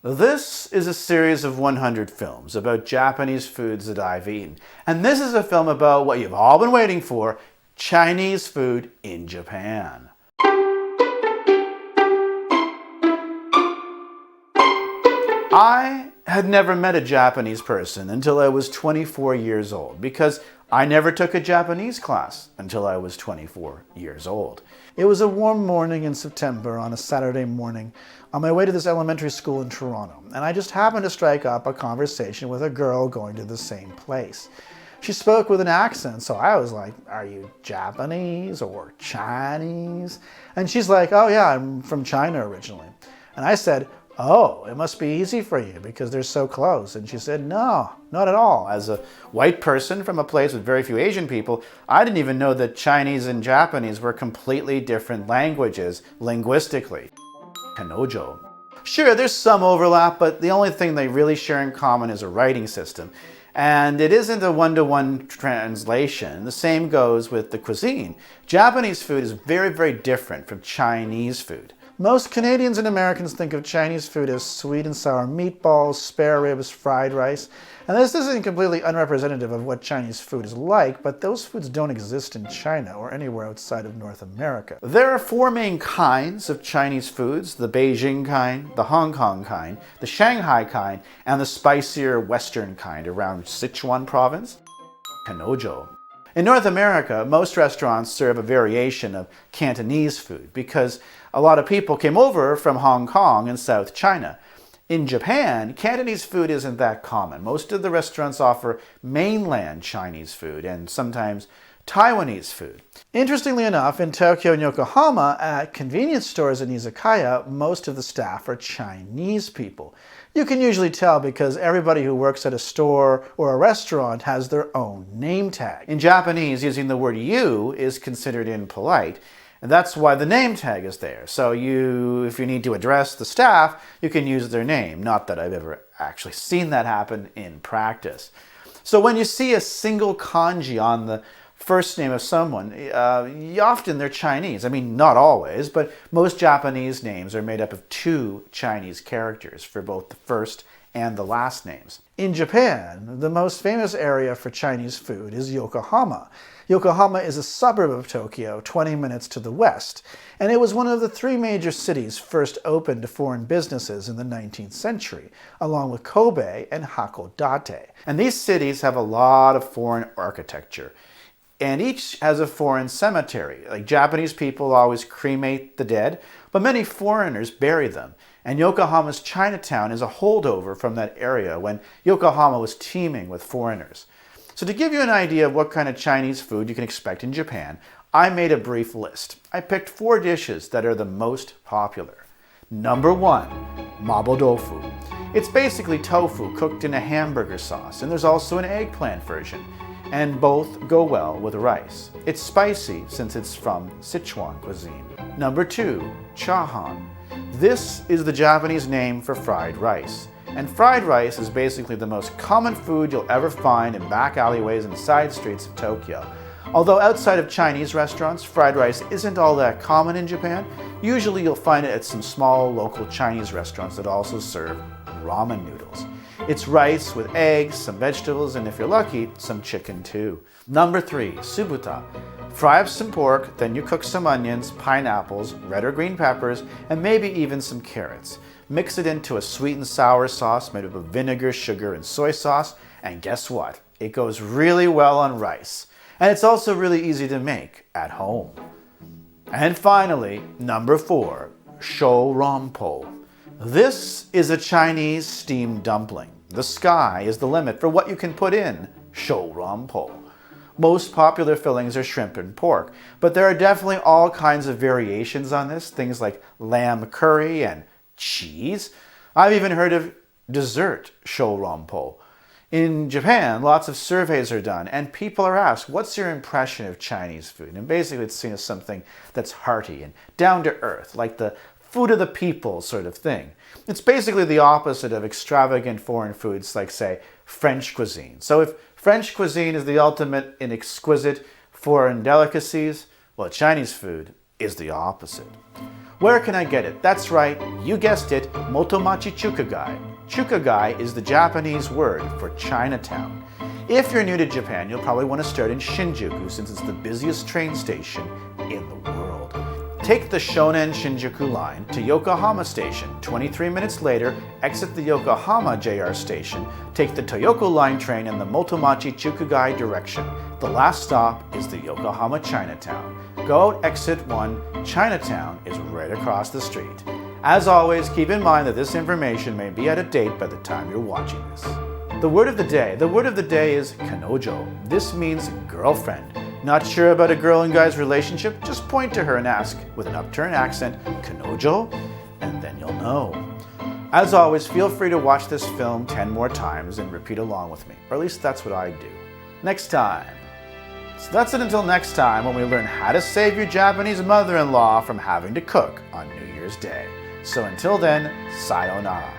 This is a series of 100 films about Japanese foods that I've eaten. And this is a film about what you've all been waiting for, Chinese food in Japan. I had never met a Japanese person until I was 24 years old because I never took a Japanese class until I was 24 years old. It was a warm morning in September on a Saturday morning on my way to this elementary school in Toronto, and I just happened to strike up a conversation with a girl going to the same place. She spoke with an accent, so I was like, "Are you Japanese or Chinese?" And she's like, "Oh yeah, I'm from China originally." And I said, "Oh, it must be easy for you because they're so close." And she said, "No, not at all. As a white person from a place with very few Asian people, I didn't even know that Chinese and Japanese were completely different languages linguistically." Kanojo. Sure, there's some overlap, but the only thing they really share in common is a writing system. And it isn't a one-to-one translation. The same goes with the cuisine. Japanese food is very, very different from Chinese food. Most Canadians and Americans think of Chinese food as sweet and sour meatballs, spare ribs, fried rice. And this isn't completely unrepresentative of what Chinese food is like, but those foods don't exist in China or anywhere outside of North America. There are four main kinds of Chinese foods: the Beijing kind, the Hong Kong kind, the Shanghai kind, and the spicier Western kind around Sichuan province. Kanojo. In North America, most restaurants serve a variation of Cantonese food because a lot of people came over from Hong Kong and South China. In Japan, Cantonese food isn't that common. Most of the restaurants offer mainland Chinese food and sometimes Taiwanese food. Interestingly enough, in Tokyo and Yokohama, at convenience stores and izakaya, most of the staff are Chinese people. You can usually tell because everybody who works at a store or a restaurant has their own name tag. In Japanese, using the word you is considered impolite, and that's why the name tag is there. So if you need to address the staff, you can use their name. Not that I've ever actually seen that happen in practice. So when you see a single kanji on the first name of someone, often they're Chinese. I mean, not always, but most Japanese names are made up of two Chinese characters for both the first and the last names. In Japan, the most famous area for Chinese food is Yokohama. Yokohama is a suburb of Tokyo, 20 minutes to the west, and it was one of the three major cities first opened to foreign businesses in the 19th century, along with Kobe and Hakodate. And these cities have a lot of foreign architecture, and each has a foreign cemetery. Like Japanese people always cremate the dead, but many foreigners bury them. And Yokohama's Chinatown is a holdover from that area when Yokohama was teeming with foreigners. So to give you an idea of what kind of Chinese food you can expect in Japan, I made a brief list. I picked 4 dishes that are the most popular. Number 1, mabodofu. It's basically tofu cooked in a hamburger sauce, and there's also an eggplant version, and both go well with rice. It's spicy since it's from Sichuan cuisine. Number 2, chahan. This is the Japanese name for fried rice. And fried rice is basically the most common food you'll ever find in back alleyways and side streets of Tokyo. Although outside of Chinese restaurants, fried rice isn't all that common in Japan. Usually you'll find it at some small local Chinese restaurants that also serve ramen noodles. It's rice with eggs, some vegetables, and if you're lucky, some chicken too. Number 3, subuta. Fry up some pork, then you cook some onions, pineapples, red or green peppers, and maybe even some carrots. Mix it into a sweet and sour sauce made up of vinegar, sugar, and soy sauce, and guess what? It goes really well on rice. And it's also really easy to make at home. And finally, number 4, shorompo. This is a Chinese steamed dumpling. The sky is the limit for what you can put in shorompo. Most popular fillings are shrimp and pork, but there are definitely all kinds of variations on this, things like lamb curry and cheese. I've even heard of dessert shorompo. In Japan, lots of surveys are done, and people are asked, what's your impression of Chinese food? And basically it's seen as something that's hearty and down to earth, like the food of the people sort of thing. It's basically the opposite of extravagant foreign foods like, say, French cuisine. So if French cuisine is the ultimate in exquisite foreign delicacies, well, Chinese food is the opposite. Where can I get it? That's right, you guessed it, Motomachi Chukagai. Chukagai is the Japanese word for Chinatown. If you're new to Japan, you'll probably want to start in Shinjuku since it's the busiest train station in the world. Take the Shonan-Shinjuku Line to Yokohama Station. 23 minutes later, exit the Yokohama JR station, take the Toyoko Line train in the Motomachi Chukagai direction. The last stop is the Yokohama Chinatown. Go out exit 1, Chinatown is right across the street. As always, keep in mind that this information may be out of date by the time you're watching this. The word of the day. The word of the day is kanojo. This means girlfriend. Not sure about a girl and guy's relationship? Just point to her and ask, with an upturned accent, kanojo? And then you'll know. As always, feel free to watch this film 10 more times and repeat along with me. Or at least that's what I do. Next time. So that's it until next time when we learn how to save your Japanese mother-in-law from having to cook on New Year's Day. So until then, sayonara.